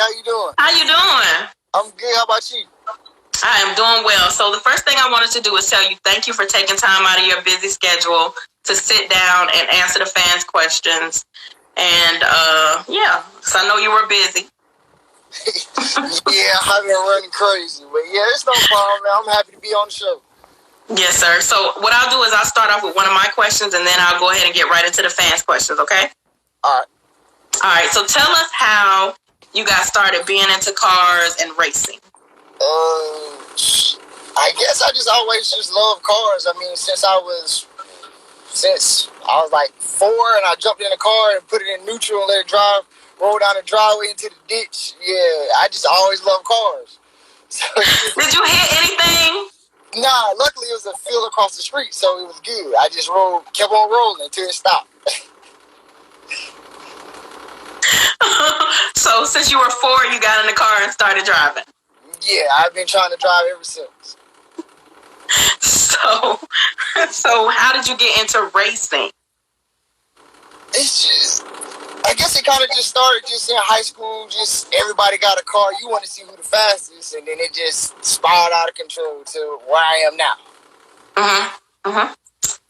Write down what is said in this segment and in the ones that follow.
How you doing? How you doing? I'm good. How about you? I am doing well. So the first thing I wanted to do is tell you thank you for taking time out of your busy schedule to sit down and answer the fans' questions. And so I know you were busy. Yeah, I've been running crazy. But yeah, it's no problem, man. I'm happy to be on the show. Yes, sir. So what I'll do is I'll start off with one of my questions and then I'll go ahead and get right into the fans' questions, okay? All right. So tell us how you got started being into cars and racing. I guess I just always just loved cars. I mean, since I was like 4 and I jumped in a car and put it in neutral and let it drive, roll down the driveway into the ditch. Yeah, I just always loved cars. So, did you hit anything? Nah, luckily it was a field across the street, so it was good. I just kept on rolling until it stopped. So since you were 4, you got in the car and started driving? Yeah, I've been trying to drive ever since. So how did you get into racing? It's just, I guess it kind of just started just in high school. Just everybody got a car. You want to see who the fastest, and then it just spiraled out of control to where I am now.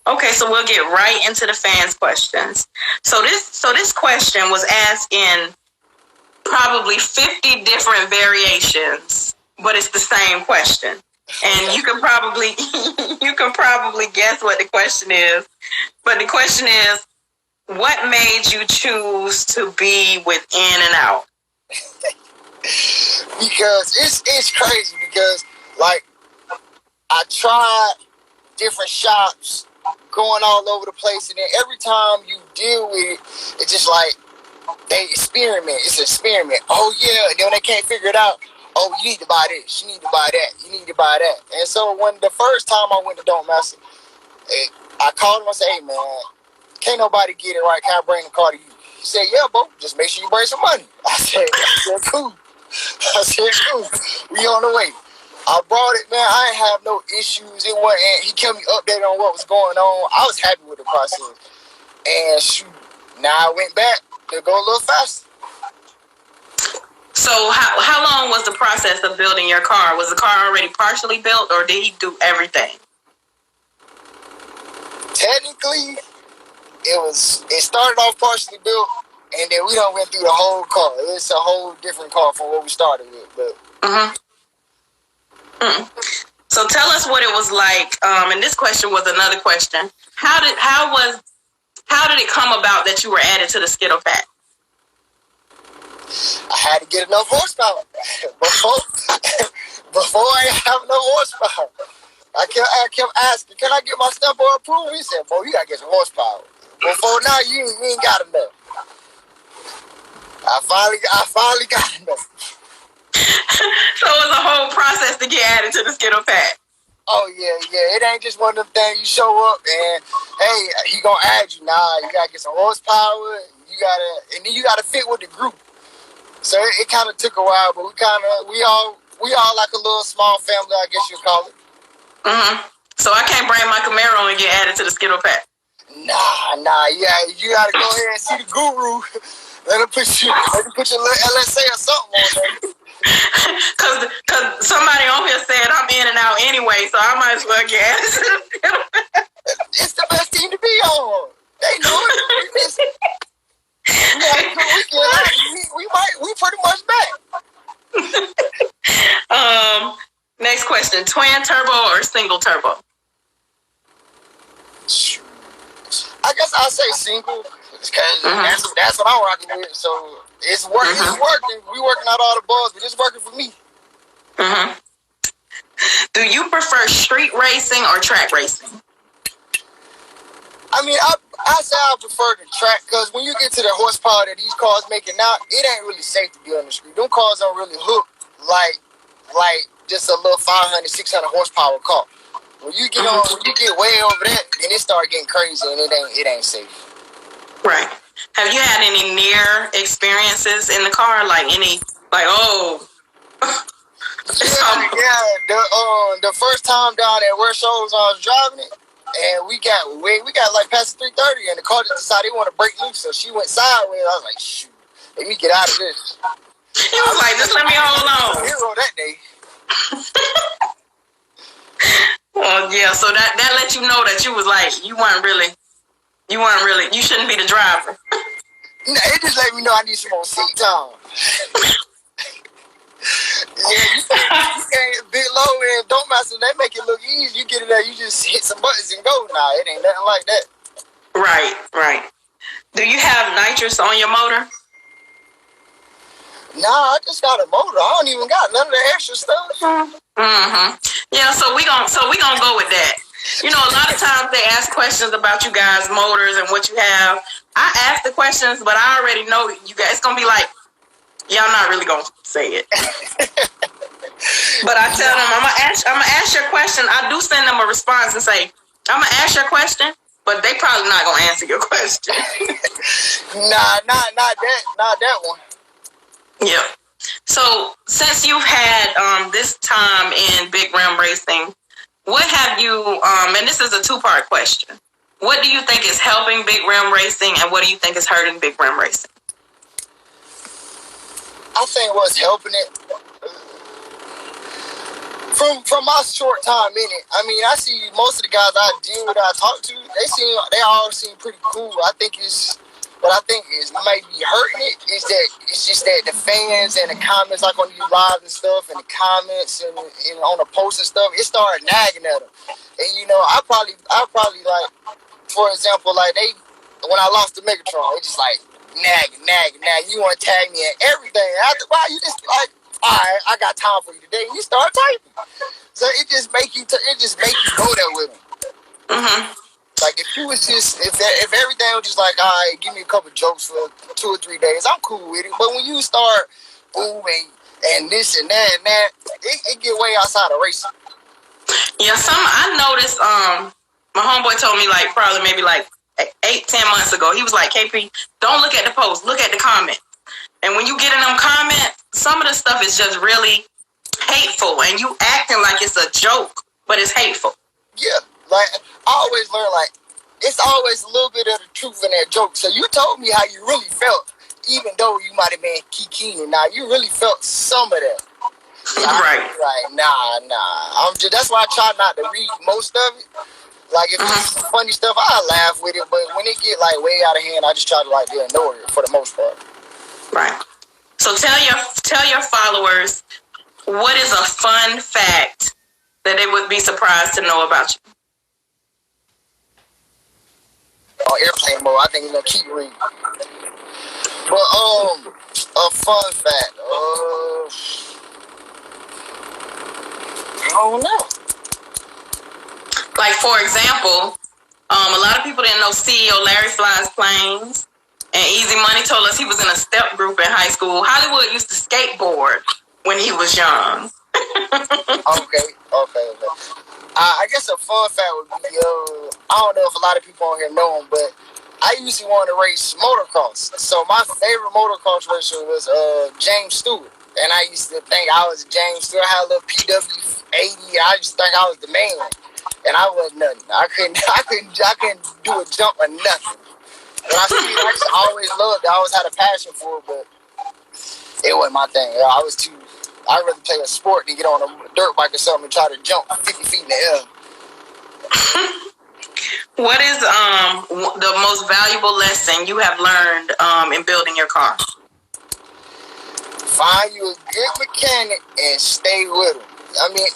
Okay, so we'll get right into the fans' questions. So this question was asked in probably 50 different variations, but it's the same question. And you can probably guess what the question is. But the question is, what made you choose to be with In and Out? Because it's crazy because like I tried different shops, going all over the place, and then every time you deal with it, it's just like they experiment. It's an experiment. Oh yeah, and then when they can't figure it out, oh, you need to buy this, you need to buy that, you need to buy that. And so when the first time I went to Don't Mess It, I called him and said, hey man, can't nobody get it right, can I bring the car to you? He said, yeah, bro, just make sure you bring some money. I said, cool. We on the way. I brought it, man. I ain't have no issues. It wasn't. He kept me updated on what was going on. I was happy with the process. And shoot, now I went back to go a little faster. So how long was the process of building your car? Was the car already partially built, or did he do everything? Technically, it started off partially built, and then we done went through the whole car. It's a whole different car from what we started with. But So tell us what it was like. And this question was another question. How did it come about that you were added to the Skittle Pack? I had to get enough horsepower. Before I didn't have enough horsepower. I kept asking, can I get my stepper approved? He said, boy, you gotta get some horsepower. Before now, you ain't got enough. I finally got enough. So it was a whole process to get added to the Skittle Pack. Oh yeah. It ain't just one of them things you show up and hey, he gonna add you. Nah, you gotta get some horsepower. And then you gotta fit with the group. So it kind of took a while, but we all like a little small family, I guess you'd call it. So I can't bring my Camaro and get added to the Skittle Pack. Nah. Yeah, you gotta go ahead and see the guru. Let him put your little LSA or something on there. Cause somebody on here said I'm in and out anyway, so I might as well get added to the Skittle Pack. It's the best team to be on. They know it. We pretty much back. Next question: twin turbo or single turbo? I guess I'll say single because that's what I'm rocking with. So it's working. It's working. We working out all the bugs, but it's working for me. Do you prefer street racing or track racing? I mean, I say I prefer the track because when you get to the horsepower that these cars making now, it ain't really safe to be on the street. Them cars don't really hook like just a little 500, 600 horsepower car. When you get way over that, then it start getting crazy and it ain't safe. Right. Have you had any near experiences in the car? The first time down at Where Shows I was driving it, and we got like past 330, and the car just decided they want to break loose, so she went sideways. I was like, shoot, let me get out of this. He was like, just let me hold on. Hero that day. Well, yeah, so that let you know that you was like, you weren't really, you shouldn't be the driver. No, it just let me know I need some more seat time. Yeah, you can't bit low and don't master. They make it look easy. You get it there, you just hit some buttons and go. Nah, it ain't nothing like that. Right. Do you have nitrous on your motor? Nah, I just got a motor. I don't even got none of the extra stuff. Yeah, so we gonna go with that. You know, a lot of times they ask questions about you guys' motors and what you have. I ask the questions, but I already know you guys. It's gonna be like, y'all not really gonna say it. But I tell them I'm gonna ask your question. I do send them a response and say I'm gonna ask your question, but they probably not gonna answer your question. Nah, not that one. Yeah. So since you've had this time in big rim racing, what have you? And this is a two-part question. What do you think is helping big rim racing, and what do you think is hurting big rim racing? I think what's helping it, from my short time in it, I mean, I see most of the guys I deal with, I talk to, they all seem pretty cool. What I think is maybe hurting it is that it's just that the fans and the comments, like on these lives and stuff, and the comments and on the posts and stuff, it started nagging at them. And you know, I probably like, for example, like when I lost the Megatron, it just like nagging. You want to tag me and everything. After a while, you just like, all right, I got time for you today. And you start typing. So it just make you go there with them. Like if you was just if everything was just like, all right, give me a couple jokes for 2 or 3 days, I'm cool with it. But when you start booming and this and that, it get way outside of racing. Yeah, I noticed. My homeboy told me like probably maybe like 8-10 months ago. He was like, KP, don't look at the post, look at the comment. And when you get in them comments, some of the stuff is just really hateful, and you acting like it's a joke, but it's hateful. Yeah. Like, I always learn, like, it's always a little bit of the truth in that joke. So you told me how you really felt, even though you might have been kikiing. Now, you really felt some of that. Right. Like, nah. That's why I try not to read most of it. Like, if it's funny stuff, I laugh with it. But when it get, like, way out of hand, I just try to, like, ignore it for the most part. Right. So tell your followers, what is a fun fact that they would be surprised to know about you? On airplane mode, I think you're gonna keep reading. But a fun fact. I don't know. Like for example, a lot of people didn't know CEO Larry flies planes, and Easy Money told us he was in a step group in high school. Hollywood used to skateboard when he was young. Okay. I guess a fun fact would be, I don't know if a lot of people on here know him, but I usually wanted to race motocross. So my favorite motocross racer was James Stewart. And I used to think I was James Stewart. I had a little PW80. I just think I was the man. And I was nothing. I couldn't do a jump or nothing. But I just always loved it. I always had a passion for it, but it wasn't my thing. I'd rather play a sport than get on a dirt bike or something and try to jump 50 feet in the air. What is the most valuable lesson you have learned in building your car? Find you a good mechanic and stay with him. I mean,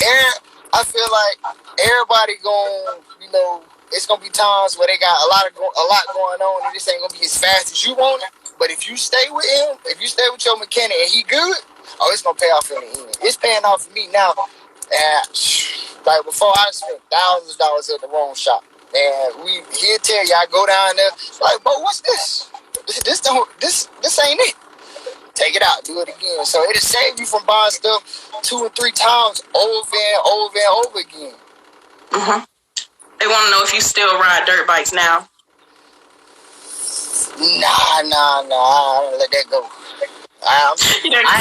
I feel like everybody it's gonna be times where they got a lot going on, and this ain't gonna be as fast as you want it. But if you stay with him, if you stay with your mechanic and he good, it's gonna pay off in the end. It's paying off for me now. And like before, I spent thousands of dollars at the wrong shop. And he'll tell you, I go down there, like, but what's this? This ain't it. Take it out, do it again. So it'll save you from buying stuff 2 or 3 times over and over again. They want to know if you still ride dirt bikes now. Nah, I don't let that go. I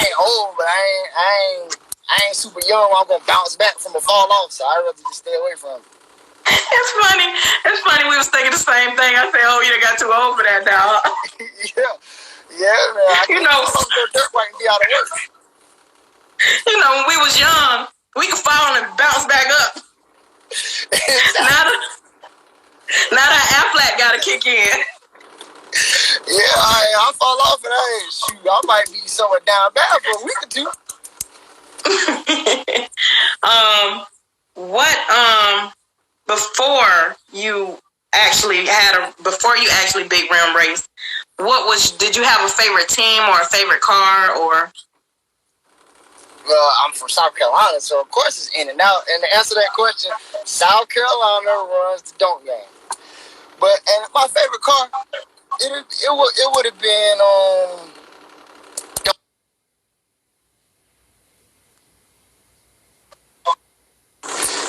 ain't old, but I ain't super young. I'm gonna bounce back from a fall off, so I'd rather just stay away from it. It's funny. We was thinking the same thing. I said, "Oh, you got too old for that now." Yeah, man. I You know, dirt bike and be out of work. You know, when we was young, we could fall and bounce back up. Now that Aflac got to kick in. Yeah, I fall off and shoot, I might be somewhere down bad for a week or two. Before you actually big rim race, did you have a favorite team or a favorite car or? Well, I'm from South Carolina, so of course it's in and out. And to answer that question, South Carolina runs the dunk game. And my favorite car, it would have been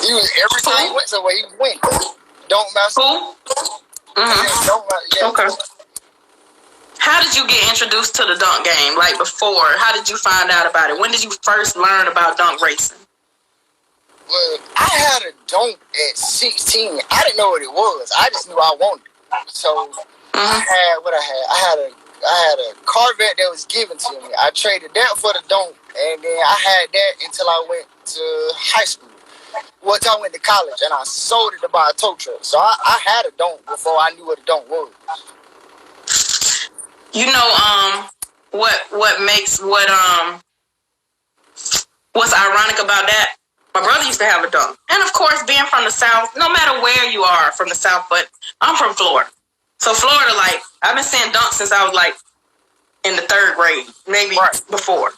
he was every time he went somewhere he was winning. Don't master. Mm-hmm. Okay. How did you get introduced to the dunk game? Like before, how did you find out about it? When did you first learn about dunk racing? Well, I had a dunk at 16. I didn't know what it was. I just knew I wanted it. So I had a Corvette that was given to me. I traded that for the dunk, and then I had that until I went to high school. Well, until I went to college, and I sold it to buy a tow truck. So I had a dunk before I knew what a dunk was. You know, what's ironic about that? My brother used to have a dunk. And of course, being from the South, no matter where you are from the South, but I'm from Florida. So Florida, like, I've been seeing dunks since I was like in the 3rd grade, maybe before.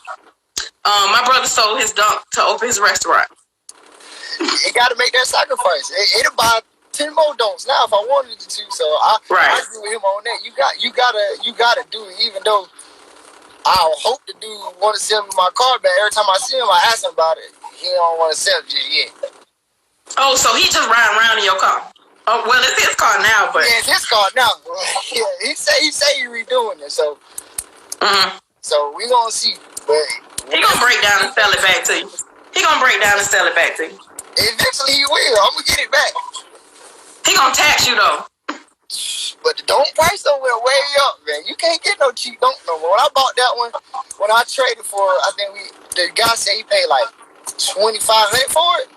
My brother sold his dunk to open his restaurant. You got to make that sacrifice. It'll buy 10 more dunks now if I wanted it to. So I agree with him on that. You gotta do it, even though I hope the dude want to sell me my car back. Every time I see him, I ask him about it. He don't want to sell it just yet. Oh, so he just riding around in your car? Oh, well, it's his car now, but yeah, it's his car now. Yeah, he say he redoing it. So, so we gonna see. But he gonna break down and sell it back to you. Eventually he will. I'm gonna get it back. He gonna tax you though. But the dunk price though went way up, man. You can't get no cheap dunk no more. When I bought that one, when I traded for it, I think the guy said he paid like $2,500 for it.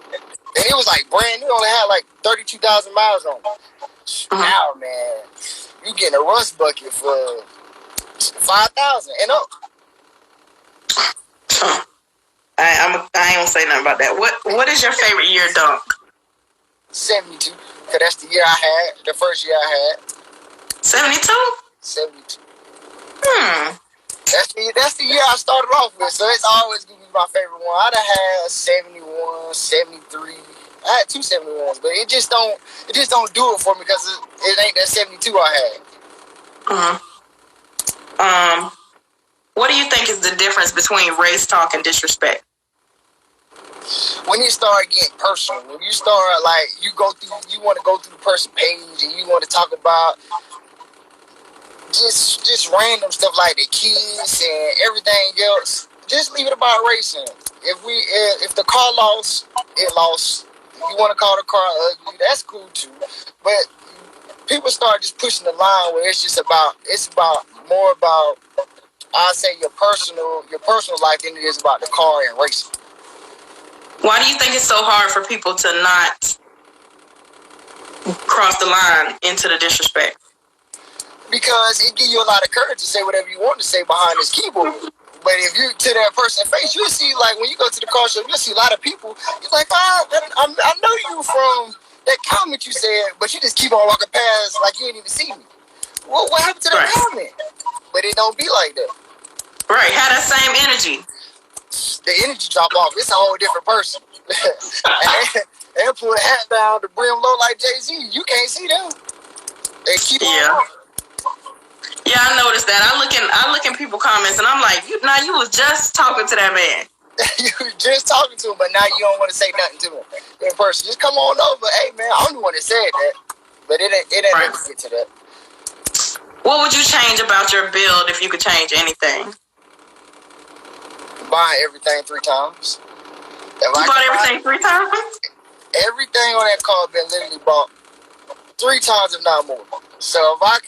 And it was like brand new, only had like 32,000 miles on it. Now, man, you getting a rust bucket for 5,000 and up. I ain't gonna say nothing about that. What is your favorite year dunk? 72. Cause that's the year I had. The first year I had. 72? 72. That's the year I started off with. So it's always gonna be my favorite one. I'd have had 71, 73. I had 2 71s, but it just don't do it for me because it ain't that 72 I had. What do you think is the difference between race talk and disrespect? When you start getting personal, when you start like you want to go through the person's page and you want to talk about just random stuff like the kids and everything else, just leave it about racing. If the car lost, it lost. If you want to call the car ugly, that's cool too. But people start just pushing the line where it's more about I say your personal life than it is about the car and racing. Why do you think it's so hard for people to not cross the line into the disrespect? Because it gives you a lot of courage to say whatever you want to say behind this keyboard. But if you to that person's face, you'll see, like, when you go to the car show, you'll see a lot of people. You're like, I know you from that comment you said, but you just keep on walking past like you didn't even see me. Well, what happened to that comment? But it don't be like that. Right, have that same energy. The energy drop off. It's a whole different person. and pull the hat down, the brim low like Jay-Z. You can't see them. They keep on. Yeah, I noticed that. I look in people's comments and I'm like, you was just talking to that man. You were just talking to him, but now you don't want to say nothing to him in person. Just come on over. Hey man, I'm the one that said that. But it ain't ever get to that. What would you change about your build if you could change anything? Buying everything 3 times. You bought everything 3 times? Everything on that car been literally bought 3 times, if not more. So if I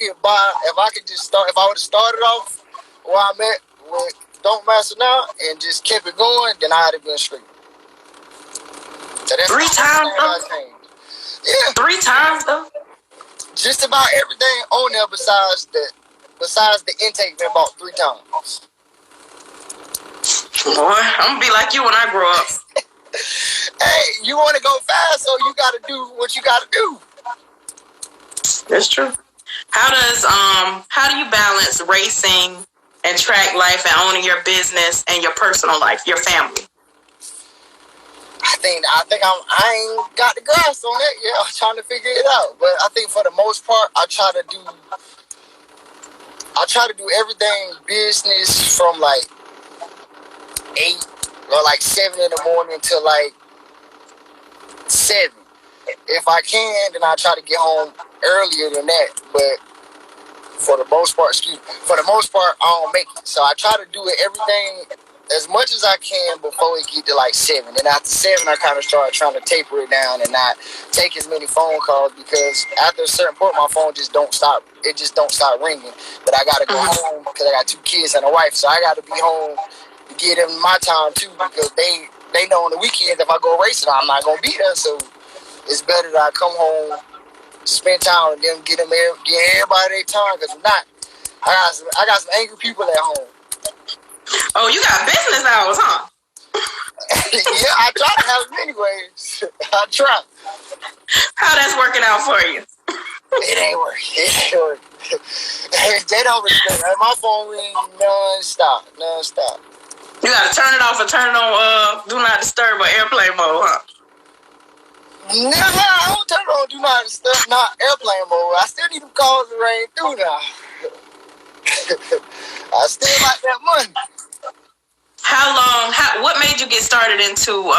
would have started off where I'm at with Don't Master Now and just kept it going, then I'd have been straight. So that's 3 times though? Yeah. 3 times though? Just about everything on there besides the intake been bought 3 times. Boy, I'm gonna be like you when I grow up. Hey, you want to go fast, so you got to do what you got to do. That's true. How do you balance racing and track life and owning your business and your personal life, your family? I think I ain't got the grasp on that yet. I'm trying to figure it out, but I think for the most part, I try to do everything business from like 8 or like 7 in the morning till like 7. If I can, then I try to get home earlier than that. But for the most part, I don't make it. So I try to do everything as much as I can before it get to like 7. And after 7, I kind of start trying to taper it down and not take as many phone calls, because after a certain point, my phone just don't stop. It just don't stop ringing. But I got to go home because I got 2 kids and a wife. So I got to be home to give them my time too, because they know on the weekend if I go racing, I'm not going to be there. So it's better that I come home, spend time with them, get everybody their time, because if not, I got some angry people at home. Oh, you got business hours, huh? Yeah, I try to have them anyways. I try. How that's working out for you? It ain't working. They don't respect it. My phone ring non-stop. You gotta turn it off and turn it on do not disturb or airplane mode, huh? No, I don't turn it on do not disturb, not airplane mode. I still need them calls to rain through now. I still like that money. What made you get started into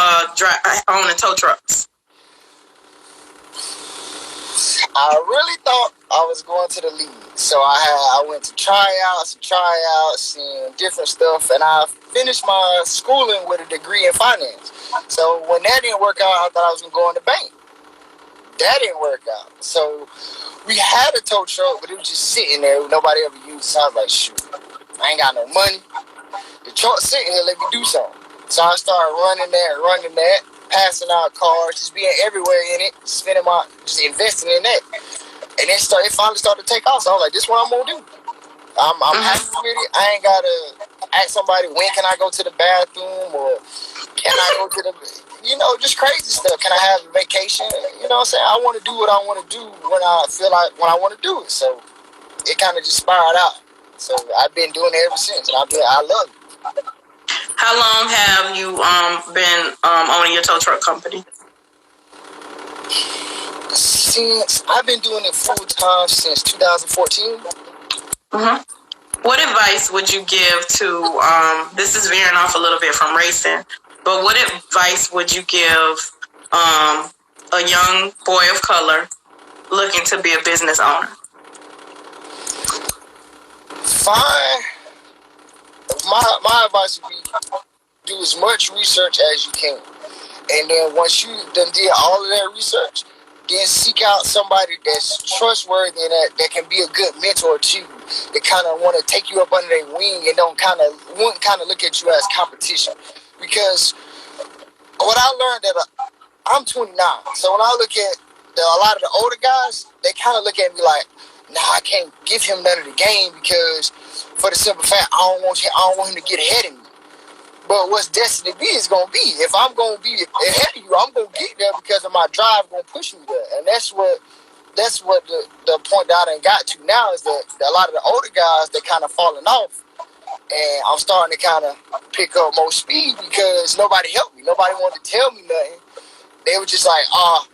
owning tow trucks? I really thought I was going to the league. So I went to tryouts and different stuff, and I finished my schooling with a degree in finance. So when that didn't work out, I thought I was going to go in the bank. That didn't work out. So we had a tow truck, but it was just sitting there. Nobody ever used it. So I was like, shoot, I ain't got no money. The truck's sitting here, let me do something. So I started running that, passing out cars, just being everywhere in it, just investing in that. And it finally started to take off. So I was like, this is what I'm going to do. I'm happy with it. I ain't got to ask somebody, when can I go to the bathroom, or can I go to the, just crazy stuff. Can I have a vacation? You know what I'm saying? I want to do what I want to do when I feel like when I want to do it. So it kind of just spiraled out. So I've been doing it ever since, and I love it. How long have you been owning your tow truck company? Since I've been doing it full time since 2014. What advice would you give to, this is veering off a little bit from racing, but what advice would you give a young boy of color looking to be a business owner? Fine. My advice would be do as much research as you can. And then once you done did all of that research, then seek out somebody that's trustworthy and that can be a good mentor to you. That kind of want to take you up under their wing and wouldn't kind of look at you as competition. Because what I learned that I'm 29, so when I look at a lot of the older guys, they kind of look at me like, nah, I can't give him none of the game because for the simple fact I don't want him to get ahead of me. But what's destined to be is going to be. If I'm going to be ahead of you, I'm going to get there because of my drive going to push me there. And that's what the point that I done got to now is that a lot of the older guys, they kind of falling off. And I'm starting to kind of pick up more speed because nobody helped me. Nobody wanted to tell me nothing. They were just like, I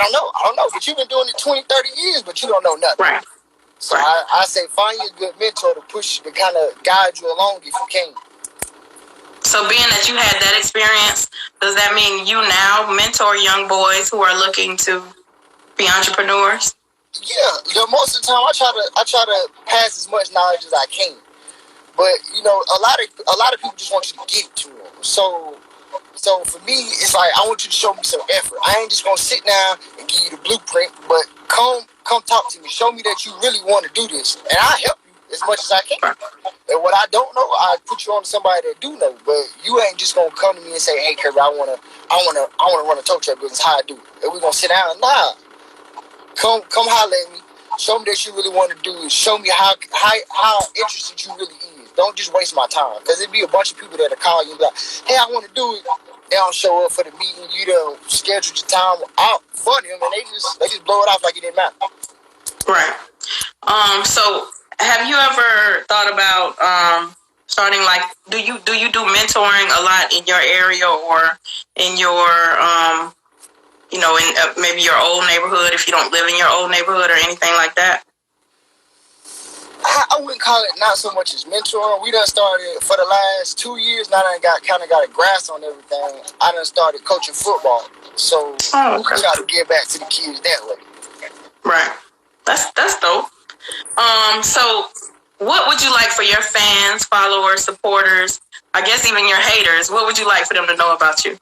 don't know. But you've been doing it 20, 30 years, but you don't know nothing. Right. So I say find you a good mentor to push you, to kind of guide you along if you can. So being that you had that experience, does that mean you now mentor young boys who are looking to be entrepreneurs? Yeah, most of the time I try to pass as much knowledge as I can. But a lot of people just want you to get it to them. So for me, it's like I want you to show me some effort. I ain't just gonna sit down and give you the blueprint, but come talk to me. Show me that you really want to do this, and I'll help you. as much as I can. And what I don't know, I put you on to somebody that do know. But you ain't just gonna come to me and say, "Hey, Kirby, I wanna run a tow truck business. How I do it?" And we gonna sit down. Nah, come holler at me. Show me that you really want to do it. Show me how interested you really is. Don't just waste my time, because it'd be a bunch of people that'll call you and be like, "Hey, I want to do it." They don't show up for the meeting. You don't schedule your time out for them, and they just blow it off like it didn't matter. Right. So have you ever thought about starting, like, do you do mentoring a lot in your area or in your in maybe your old neighborhood, if you don't live in your old neighborhood or anything like that? I wouldn't call it not so much as mentoring. We done started for the last 2 years. Now I got a grasp on everything. I done started coaching football, so we got to get back to the kids that way. Right. That's dope. So what would you like for your fans, followers, supporters, I guess even your haters, what would you like for them to know about you?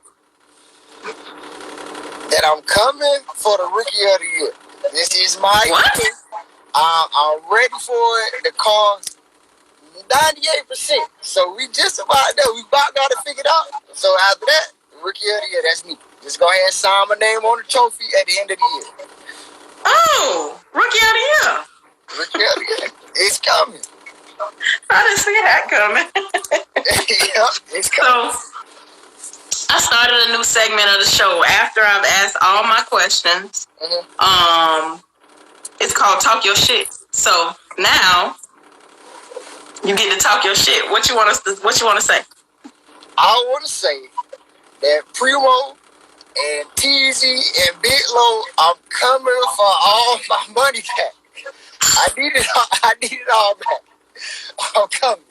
That I'm coming for the Rookie of the Year. This is my year. I'm ready for it. The car's 98%. So we just about there. We about got it figured out. So after that, Rookie of the Year, that's me. Just go ahead and sign my name on the trophy at the end of the year. Oh, Rookie of the Year. Rookie of the Year. It's coming. I didn't see that coming. Yep, it's coming. So I started a new segment of the show after I've asked all my questions. It's called Talk Your Shit. So now you get to talk your shit. What you want to say? I want to say that Primo and TZ and Big Low, I'm coming for all my money back. I need it all back. I'm coming.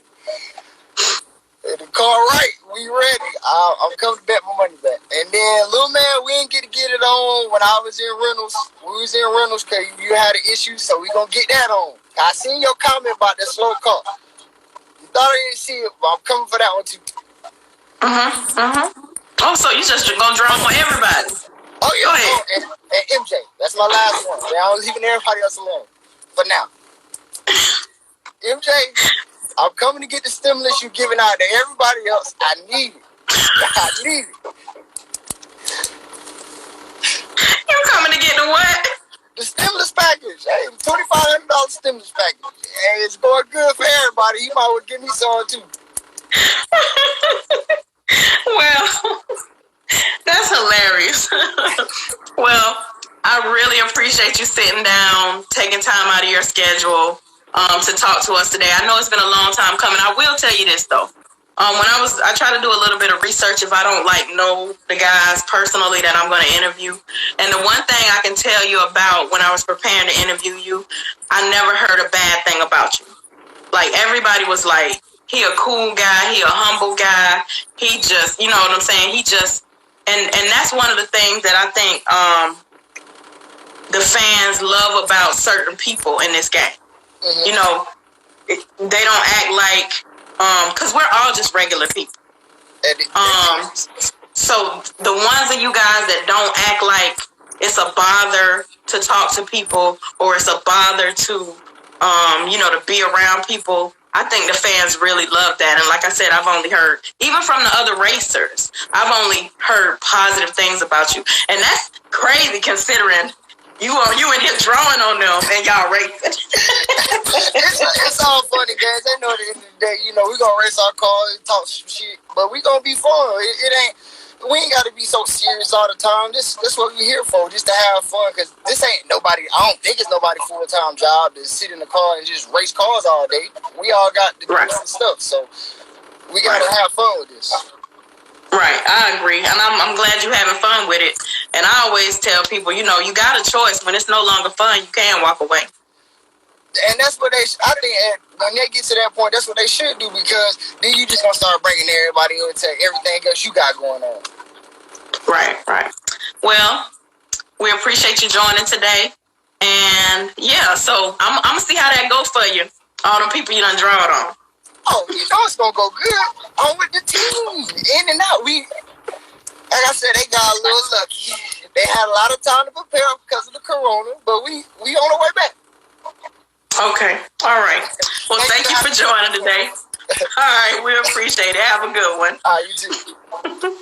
The car right, we ready. I'm coming to bet my money back. And then, little man, we didn't get it on when I was in Reynolds. We was in Reynolds because you had an issue, so we gonna get that on. I seen your comment about that slow car. You thought I didn't see it, but I'm coming for that one too. Oh, so you just gonna draw on everybody? Oh yeah. Go ahead. And MJ, that's my last one. I'm leaving everybody else alone for now. MJ. I'm coming to get the stimulus you're giving out to everybody else. I need it. I need it. You coming to get the what? The stimulus package. Hey, $2,500 stimulus package. Hey, it's going good for everybody. You might well give me some too. Well, that's hilarious. Well, I really appreciate you sitting down, taking time out of your schedule to talk to us today. I know it's been a long time coming. I will tell you this though. I try to do a little bit of research if I don't know the guys personally that I'm going to interview. And the one thing I can tell you about when I was preparing to interview you, I never heard a bad thing about you. Like, everybody was like, he a cool guy, he a humble guy. He just, you know what I'm saying? He just, and that's one of the things that I think the fans love about certain people in this game. You know, they don't act like, because we're all just regular people. So the ones of you guys that don't act like it's a bother to talk to people or it's a bother to, to be around people, I think the fans really love that. And like I said, I've only heard, even from the other racers, I've only heard positive things about you. And that's crazy considering you in here drawing on them and y'all racing. It's all funny, guys. They know at the end of the day, we gonna race our cars and talk some shit, but we gonna be fun. We ain't gotta be so serious all the time. This what we here for, just to have fun. Cause this ain't nobody. I don't think it's nobody full-time job to sit in the car and just race cars all day. We all got to do different stuff, so we gotta have fun with this. Right, I agree, and I'm glad you're having fun with it. And I always tell people, you got a choice. When it's no longer fun, you can walk away. And that's what I think when they get to that point, that's what they should do, because then you just gonna start bringing everybody into everything else you got going on. Right. Well, we appreciate you joining today, and yeah, so I'm gonna see how that goes for you. All the people you done drawed on. Oh, it's gonna go good. I'm with the team, in and out. Like I said, they got a little lucky. They had a lot of time to prepare because of the corona, but we on the way back. Okay. All right. Well, thank you for joining today. All right. We appreciate it. Have a good one. All right, you too.